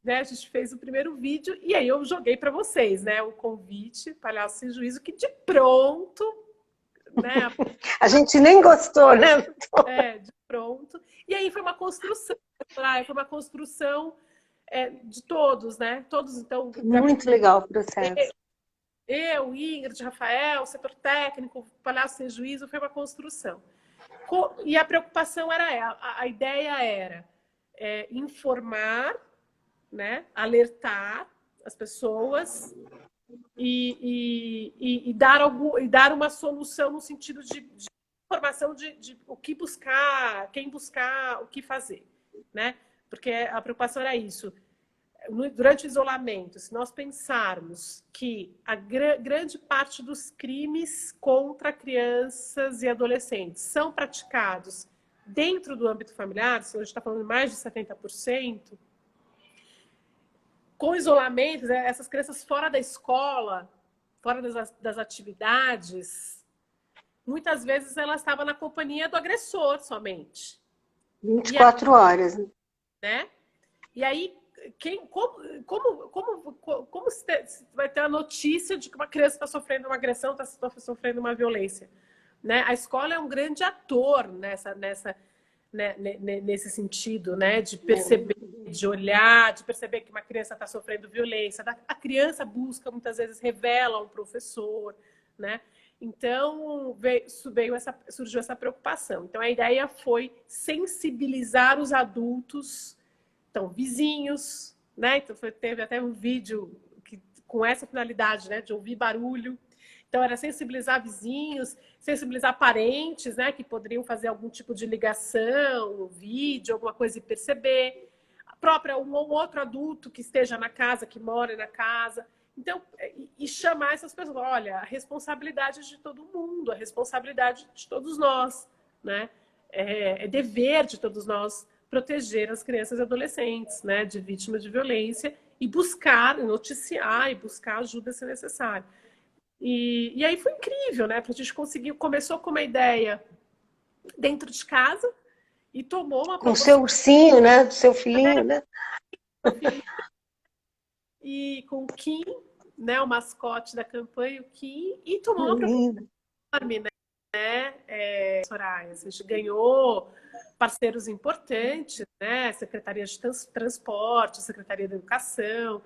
né, a gente fez o primeiro vídeo e aí eu joguei para vocês, né? O convite, Palhaço Sem Juízo, que de pronto, né? A gente nem gostou, né? De pronto. E aí foi uma construção, de todos, né? Todos, então. Muito legal o processo. eu, Ingrid, Rafael, setor técnico, Palhaço Sem Juízo, foi uma construção. E a preocupação era, a ideia era informar, né, alertar as pessoas e dar uma solução no sentido de informação de o que buscar, quem buscar, o que fazer, né? Porque a preocupação era isso. Durante o isolamento, se nós pensarmos que a grande parte dos crimes contra crianças e adolescentes são praticados dentro do âmbito familiar, se a gente está falando de mais de 70%, com isolamento, essas crianças fora da escola, fora das atividades, muitas vezes elas estavam na companhia do agressor somente. 24 horas. Né? E aí, como se vai ter a notícia de que uma criança está sofrendo uma agressão, está sofrendo uma violência? Né? A escola é um grande ator nesse sentido, né? De perceber, de olhar, de perceber que uma criança está sofrendo violência. A criança busca, muitas vezes, revela ao professor, né? Então, surgiu essa preocupação. Então, a ideia foi sensibilizar os adultos, então, vizinhos, né? Então, teve até um vídeo com essa finalidade, né? De ouvir barulho. Então, era sensibilizar vizinhos, sensibilizar parentes, né? Que poderiam fazer algum tipo de ligação, vídeo, alguma coisa e perceber. A própria, um ou outro adulto que esteja na casa, que mora na casa. Então, e chamar essas pessoas. Olha, a responsabilidade é de todo mundo, a responsabilidade de todos nós, né? É dever de todos nós proteger as crianças e adolescentes, né, de vítimas de violência e buscar, noticiar e buscar ajuda se necessário. E aí foi incrível, né? Porque a gente conseguiu, começou com uma ideia dentro de casa e tomou uma com o seu ursinho, né? Do seu filhinho, né? E com o Kim, né? O mascote da campanha, o Kim, e tomou uma proposta enorme, né? Soraya, a gente ganhou parceiros importantes, né? Secretaria de Transporte, Secretaria da Educação.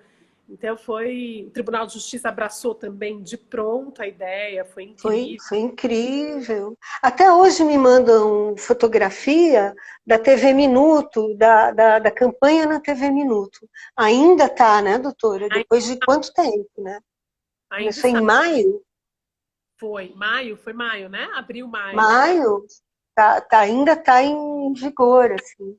Então, o Tribunal de Justiça abraçou também de pronto a ideia, foi incrível. Foi incrível. Até hoje me mandam fotografia da TV Minuto, da campanha na TV Minuto. Ainda está, né, doutora? Depois de quanto tempo, né? Começou em maio? Foi maio, né? Abril, maio. Maio? Ainda está em vigor, assim.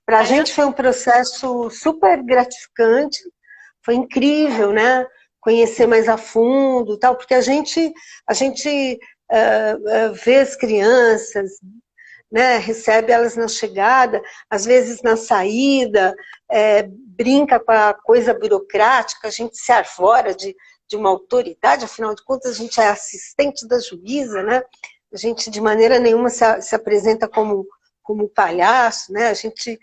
Para a gente foi um processo super gratificante, foi incrível, né? Conhecer mais a fundo, tal, porque a gente vê as crianças, né? Recebe elas na chegada, às vezes na saída, brinca com a coisa burocrática, a gente se arvora de uma autoridade, afinal de contas a gente é assistente da juíza, né? A gente de maneira nenhuma se apresenta como palhaço, né? A gente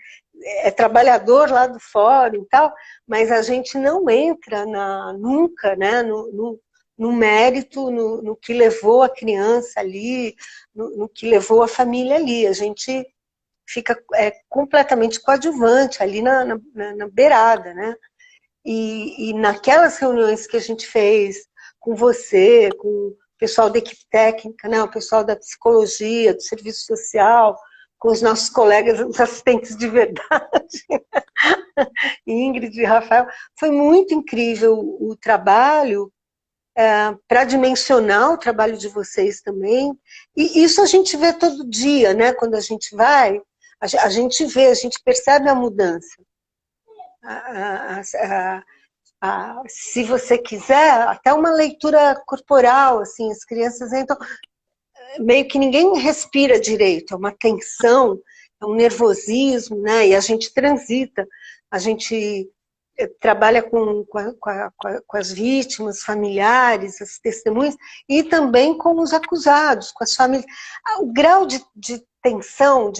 é trabalhador lá do fórum e tal, mas a gente não entra nunca, né? No mérito, no que levou a criança ali, no que levou a família ali. A gente fica completamente coadjuvante ali na beirada, né? E naquelas reuniões que a gente fez com você, com o pessoal da equipe técnica, né? O pessoal da psicologia, do serviço social, com os nossos colegas, os assistentes de verdade, Ingrid e Rafael, foi muito incrível o trabalho, para dimensionar o trabalho de vocês também, e isso a gente vê todo dia, né? Quando a gente vai, a gente vê, a gente percebe a mudança. Se você quiser, até uma leitura corporal, assim, as crianças entram, meio que ninguém respira direito, é uma tensão, é um nervosismo, né? E a gente transita, a gente trabalha com as vítimas, familiares, as testemunhas, e também com os acusados, com as famílias. O grau de tensão,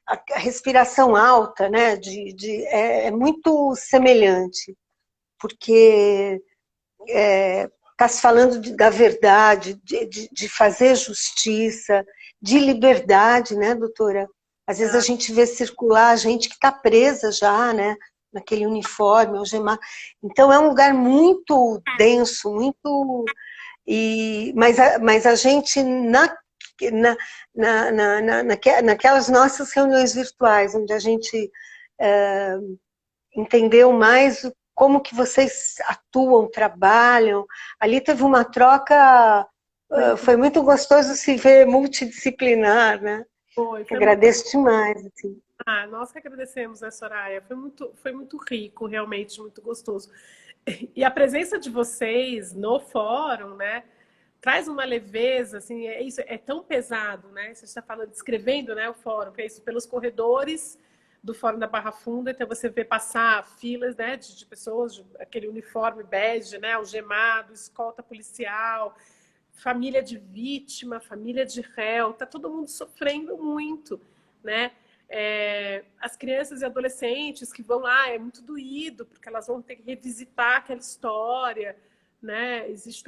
a respiração alta, né? É muito semelhante, porque está se falando da verdade, de fazer justiça, de liberdade, né, doutora? Às vezes a gente vê circular gente que está presa já, né? naquele uniforme, algemado. Então é um lugar muito denso, muito... Mas a gente, naquelas nossas reuniões virtuais, onde a gente entendeu mais como que vocês atuam, trabalham, ali teve uma troca, foi muito gostoso se ver multidisciplinar, né? Foi Agradeço demais. Assim. Nós que agradecemos, né, Soraya? Foi muito rico, realmente, muito gostoso. E a presença de vocês no fórum, né, traz uma leveza, assim, isso é tão pesado, né? Você está falando, descrevendo, né, o fórum, que é isso, pelos corredores do Fórum da Barra Funda, então você vê passar filas, né, de pessoas, aquele uniforme bege, né, algemado, escolta policial, família de vítima, família de réu, tá todo mundo sofrendo muito, né? As crianças e adolescentes que vão lá, é muito doído, porque elas vão ter que revisitar aquela história, né? Existe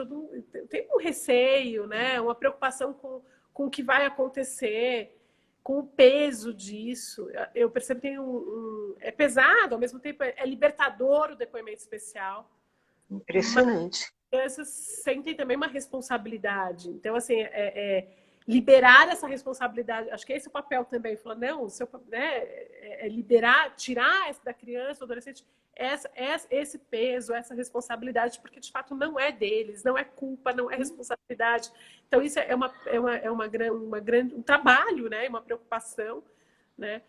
tem um receio, né? Uma preocupação com o que vai acontecer, com o peso disso. Eu percebo que é pesado, ao mesmo tempo é libertador o depoimento especial. Impressionante. Crianças sentem também uma responsabilidade. Então, assim, liberar essa responsabilidade, acho que esse é o papel também. Falar, não, liberar, tirar da criança, do adolescente, esse peso, essa responsabilidade, porque de fato não é deles, não é culpa, não é responsabilidade. Então, isso é um trabalho, né? Uma preocupação, né?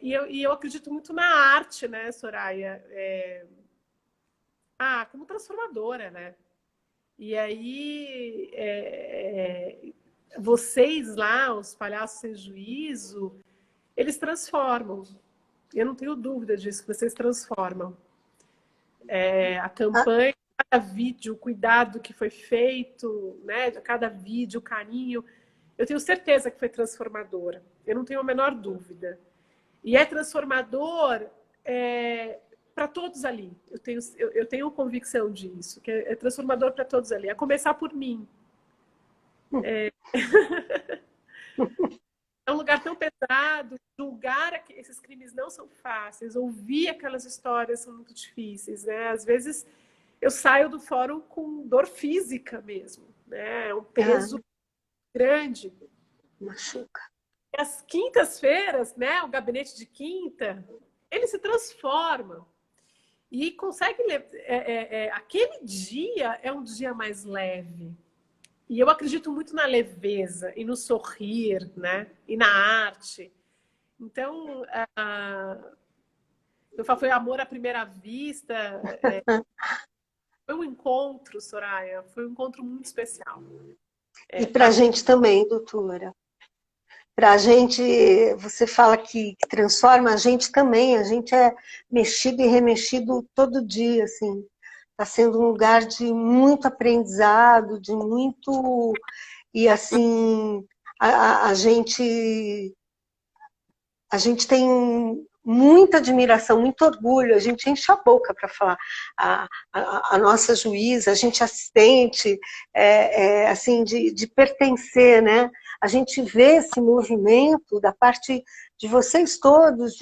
E eu acredito muito na arte, né, Soraya? Como transformadora, né? E aí, vocês lá, os palhaços sem juízo, eles transformam. Eu não tenho dúvida disso, que vocês transformam. A campanha, cada vídeo, o cuidado que foi feito, né? Cada vídeo, o carinho, eu tenho certeza que foi transformadora. Eu não tenho a menor dúvida. E é transformador... para todos ali. Eu tenho convicção disso, que é transformador para todos ali. A começar por mim. É um lugar tão pesado, julgar que esses crimes não são fáceis, ouvir aquelas histórias são muito difíceis, né? Às vezes eu saio do fórum com dor física mesmo, né? É um peso grande. Machuca. E as quintas-feiras, né? O gabinete de quinta, ele se transforma. E consegue... aquele dia é um dia mais leve. E eu acredito muito na leveza e no sorrir, né? E na arte. Então, eu falo, foi amor à primeira vista. Foi um encontro, Soraya. Foi um encontro muito especial. E para a gente também, doutora. Para a gente, você fala que transforma a gente também, a gente é mexido e remexido todo dia, assim. Está sendo um lugar de muito aprendizado, de muito... E, assim, a gente tem muita admiração, muito orgulho, a gente enche a boca para falar. A nossa juíza, a gente assistente, assim, de pertencer, né? A gente vê esse movimento da parte de vocês todos,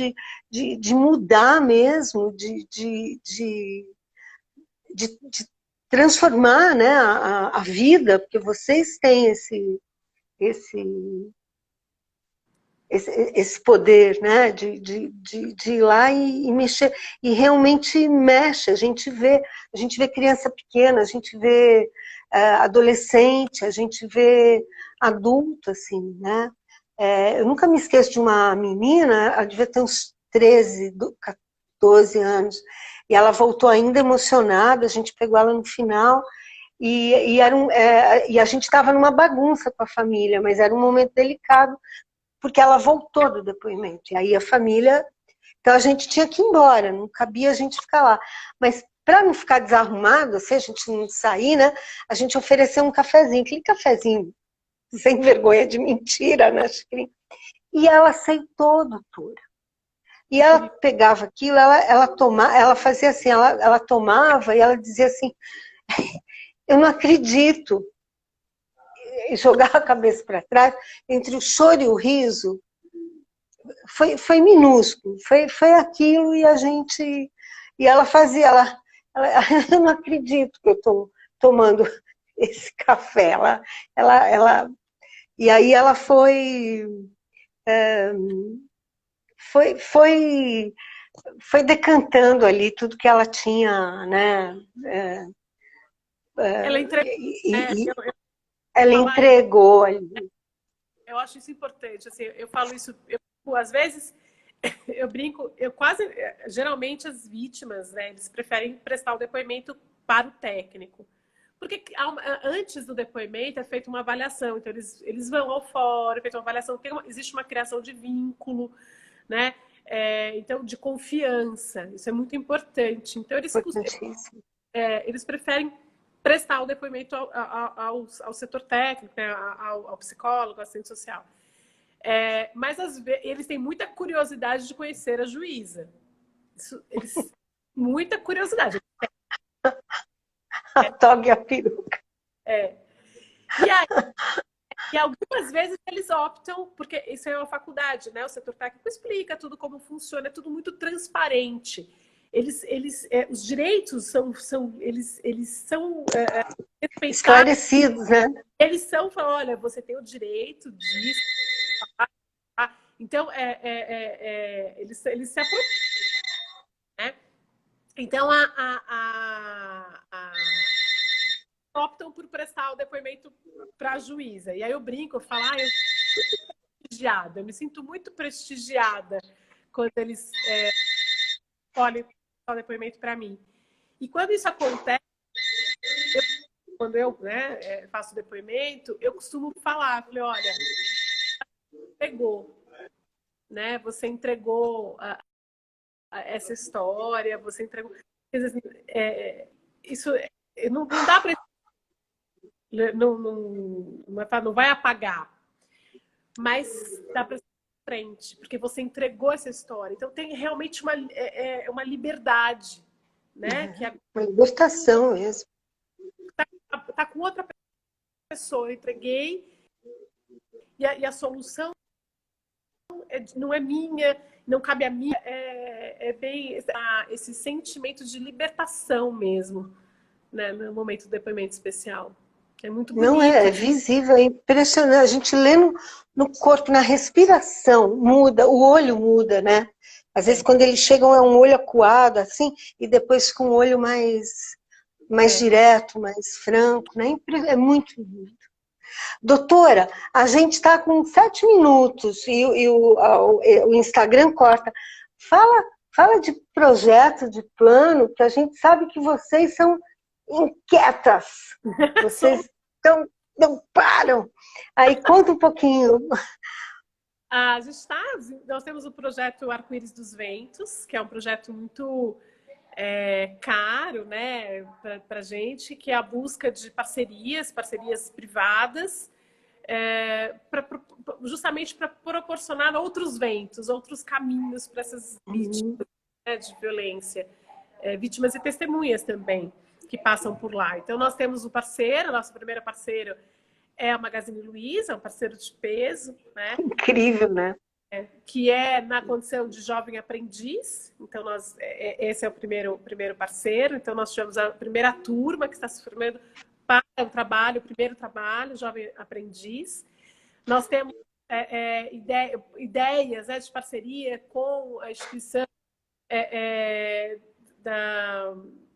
de mudar mesmo, de transformar, né, a vida, porque vocês têm esse poder, né, de ir lá e mexer, e realmente mexe, a gente vê criança pequena, a gente vê adolescente, a gente vê adulto, assim, né, eu nunca me esqueço de uma menina, ela devia ter uns 13, 14 anos, e ela voltou ainda emocionada, a gente pegou ela no final, e a gente estava numa bagunça com a família, mas era um momento delicado, porque ela voltou do depoimento. E aí a família... Então a gente tinha que ir embora, não cabia a gente ficar lá. Mas para não ficar desarrumado, assim, a gente não sair, né? A gente ofereceu um cafezinho, aquele cafezinho sem vergonha de mentira, né? E ela aceitou, doutora. E ela pegava aquilo, ela fazia assim, ela tomava e ela dizia assim, eu não acredito. E jogava a cabeça para trás, entre o choro e o riso, foi minúsculo, foi aquilo e a gente... E ela fazia, eu não acredito que eu estou tomando esse café. E aí ela foi, foi, foi decantando ali tudo que ela tinha, né? Ela entregou, E eu ela falar, entregou ali. eu acho isso importante. Assim, eu falo isso, às vezes eu brinco, geralmente as vítimas, né, eles preferem prestar o depoimento para o técnico. Porque antes do depoimento é feita uma avaliação, então eles vão ao fórum, é feita uma avaliação, existe uma criação de vínculo, né? Então, de confiança, isso é muito importante. Então, eles preferem prestar o depoimento ao setor técnico, né? ao psicólogo, ao assistente social. Mas às vezes eles têm muita curiosidade de conhecer a juíza. Muita curiosidade. A toga e a peruca. E algumas vezes eles optam, porque isso é uma faculdade, né? O setor técnico explica tudo como funciona, é tudo muito transparente. Os direitos são respeitados. Esclarecidos, né? Eles falam, olha, você tem o direito disso. Então, eles se apropriam, né? Então, optam por prestar o depoimento para a juíza. E aí eu brinco, eu falo, eu me sinto muito prestigiada quando eles escolhem o depoimento para mim. E quando isso acontece, quando eu faço o depoimento, eu costumo falar, falei, olha, né? Você entregou essa história, você entregou... isso não dá para... Não vai apagar, mas dá para frente, porque você entregou essa história. Então tem realmente uma liberdade, né? Que uma libertação mesmo. Tá com outra pessoa, eu entreguei e a solução não é minha, não cabe a mim, é bem esse sentimento de libertação mesmo, né? No momento do depoimento especial. É muito bonito. Não é visível, é impressionante. A gente lê no corpo, na respiração, muda, o olho muda, né? Às vezes, quando eles chegam, é um olho acuado, assim, e depois com um olho mais direto, mais franco, né? É muito lindo. Doutora, a gente está com 7 minutos e o Instagram corta. Fala de projeto, de plano, que a gente sabe que vocês são inquietas. Vocês não param. Aí conta um pouquinho. Nós temos o projeto Arco-Íris dos Ventos, que é um projeto muito caro, né, para a gente, que é a busca de parcerias privadas, justamente para proporcionar outros ventos, outros caminhos para essas vítimas, né, de violência, vítimas e testemunhas também, que passam por lá. Então, nós temos o parceiro, nosso primeiro parceiro é a Magazine Luiza, um parceiro de peso, né? Incrível, né? Que é na condição de jovem aprendiz. Então, esse é o primeiro parceiro. Então, nós tivemos a primeira turma que está se formando para o primeiro trabalho, jovem aprendiz. Nós temos ideias, né, de parceria com a instituição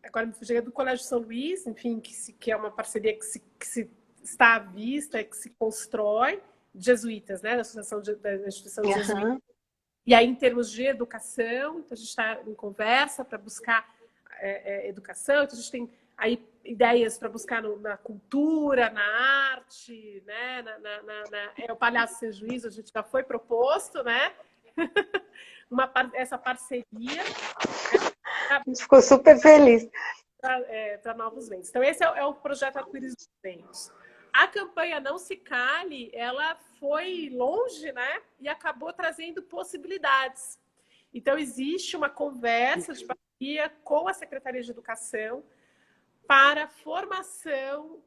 agora me fugiu, do Colégio São Luís, enfim, que é uma parceria que se está à vista, que se constrói, jesuítas, né, da Associação da Instituição Jesuíta. E aí, em termos de educação, então a gente está em conversa para buscar educação, então a gente tem aí ideias para buscar na cultura, na arte, né, o Palhaço Ser Juízo, a gente já foi proposto, né, essa parceria. A gente ficou super feliz. Para novos ventos. Então, esse é o projeto Arco-Íris dos Ventos. A campanha Não Se Cale, ela foi longe, né? E acabou trazendo possibilidades. Então, existe uma conversa de parceria com a Secretaria de Educação para a formação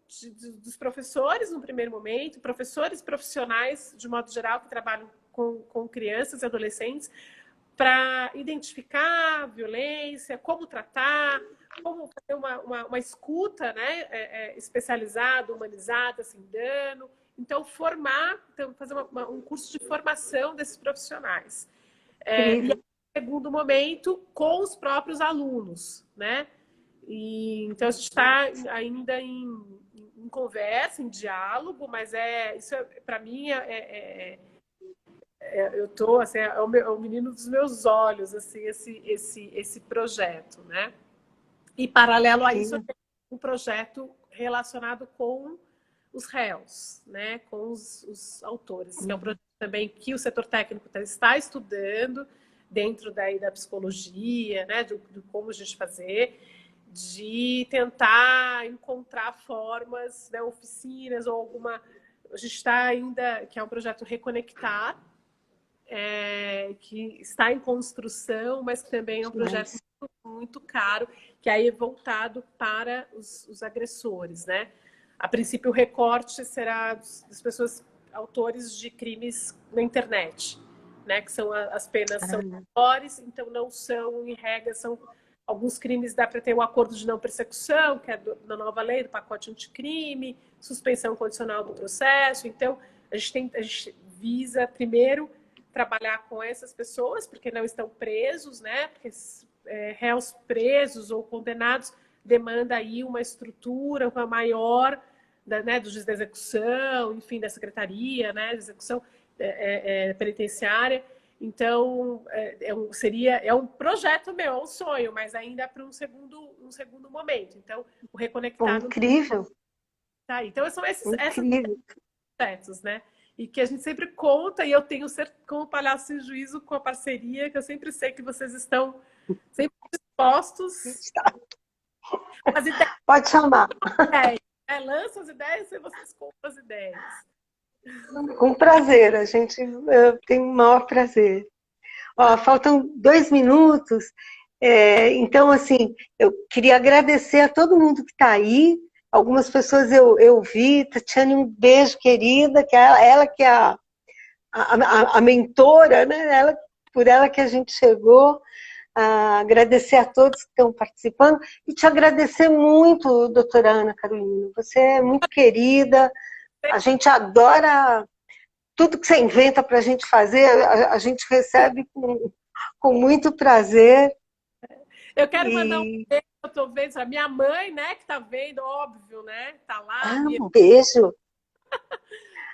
dos professores, no primeiro momento, professores profissionais, de modo geral, que trabalham com crianças e adolescentes, para identificar a violência, como tratar, como fazer uma escuta, né, especializada, humanizada, sem dano. Então, fazer um curso de formação desses profissionais. E, no segundo momento, com os próprios alunos, né? Então, a gente está ainda em conversa, em diálogo, mas isso para mim eu tô assim, é o menino dos meus olhos, assim, esse projeto, né? E paralelo a isso, eu tenho um projeto relacionado com os réus, né? Com os autores. É um projeto também que o setor técnico está estudando dentro da psicologia, né? De como a gente fazer, de tentar encontrar formas, né? Oficinas ou alguma. A gente está ainda, que é um projeto Reconectar, que está em construção, mas que também é um projeto muito, muito caro, que aí é voltado para os agressores, né? A princípio, o recorte será das pessoas autores de crimes na internet, né? Que são as penas são menores, então não são, em regra, são alguns crimes dá para ter um acordo de não persecução, que é na nova lei do pacote anticrime, suspensão condicional do processo. Então, a gente visa primeiro trabalhar com essas pessoas, porque não estão presos, né? Porque réus presos ou condenados demanda aí uma estrutura uma maior, né, do juiz da execução, enfim, da secretaria, né, de execução penitenciária. Então, é um projeto meu, é um sonho, mas ainda é para um segundo momento. Então, o Reconectado... Incrível! Tá, então, são esses projetos, né? E que a gente sempre conta, e eu tenho como Palhaço Sem Juízo com a parceria, que eu sempre sei que vocês estão sempre dispostos. Pode chamar. Lança as ideias e vocês compram as ideias. Com prazer, a gente tem o maior prazer. Ó, faltam 2 minutos, então, assim, eu queria agradecer a todo mundo que está aí. Algumas pessoas eu vi. Tatiane, um beijo, querida, que ela que é a mentora, né? Por ela que a gente chegou. Agradecer a todos que estão participando e te agradecer muito, doutora Ana Carolina. Você é muito querida, a gente adora tudo que você inventa para a gente fazer, a gente recebe com muito prazer. Eu quero mandar um beijo, eu estou vendo, a minha mãe, né, que está vendo, óbvio, né, está lá. Um beijo.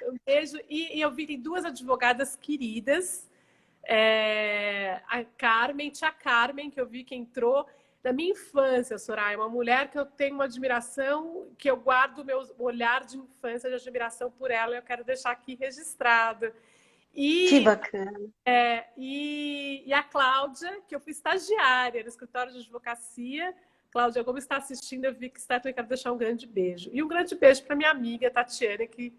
Um beijo. E eu vi, tem 2 advogadas queridas, a tia Carmen, que eu vi que entrou da minha infância, Soraya, uma mulher que eu tenho uma admiração, que eu guardo o meu olhar de infância de admiração por ela, e eu quero deixar aqui registrado. Que bacana. E a Cláudia, que eu fui estagiária no escritório de advocacia. Cláudia, como está assistindo, eu vi que está, então eu quero deixar um grande beijo. E um grande beijo para minha amiga Tatiana, que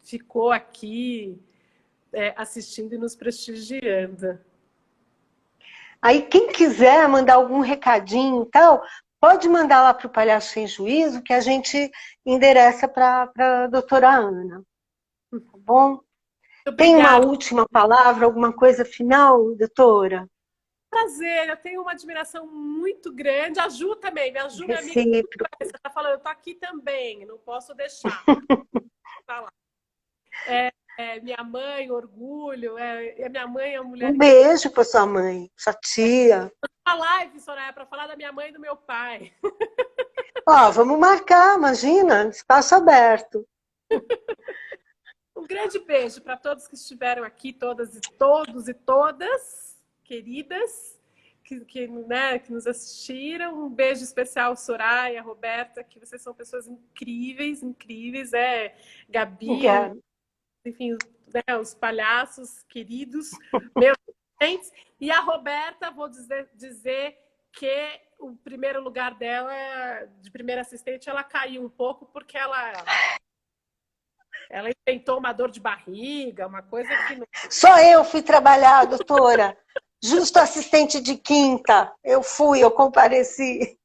ficou aqui assistindo e nos prestigiando. Aí, quem quiser mandar algum recadinho e tal, pode mandar lá para o Palhaço Sem Juízo, que a gente endereça para a doutora Ana. Tá bom? Tem uma última palavra, alguma coisa final, doutora? Prazer, eu tenho uma admiração muito grande. A Ju também, me ajuda, minha amiga. Você está falando, eu estou aqui também, não posso deixar. Tá lá. Minha mãe, orgulho, e a minha mãe é uma mulher... Um beijo para sua mãe, sua tia. Uma live, Soraya, para falar da minha mãe e do meu pai. Ó, vamos marcar, imagina, espaço aberto. Um grande beijo para todos que estiveram aqui, todas e todos e todas, queridas, que nos assistiram. Um beijo especial, Soraya, Roberta, que vocês são pessoas incríveis, Gabi, Obrigada. Enfim, né, os palhaços queridos, meus clientes. E a Roberta, vou dizer que o primeiro lugar dela, de primeira assistente, ela caiu um pouco porque ela inventou uma dor de barriga, uma coisa que... Não... Só eu fui trabalhar, doutora. Justo assistente de quinta. Eu compareci.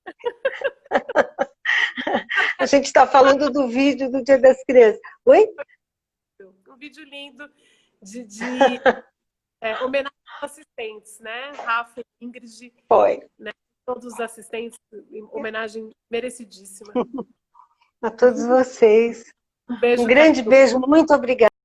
A gente está falando do vídeo do Dia das Crianças. Oi? Um vídeo lindo de homenagem aos assistentes, né? Rafa, Ingrid, Foi. né? Todos os assistentes, homenagem merecidíssima. A todos vocês. Um beijo. Um grande beijo, muito obrigada.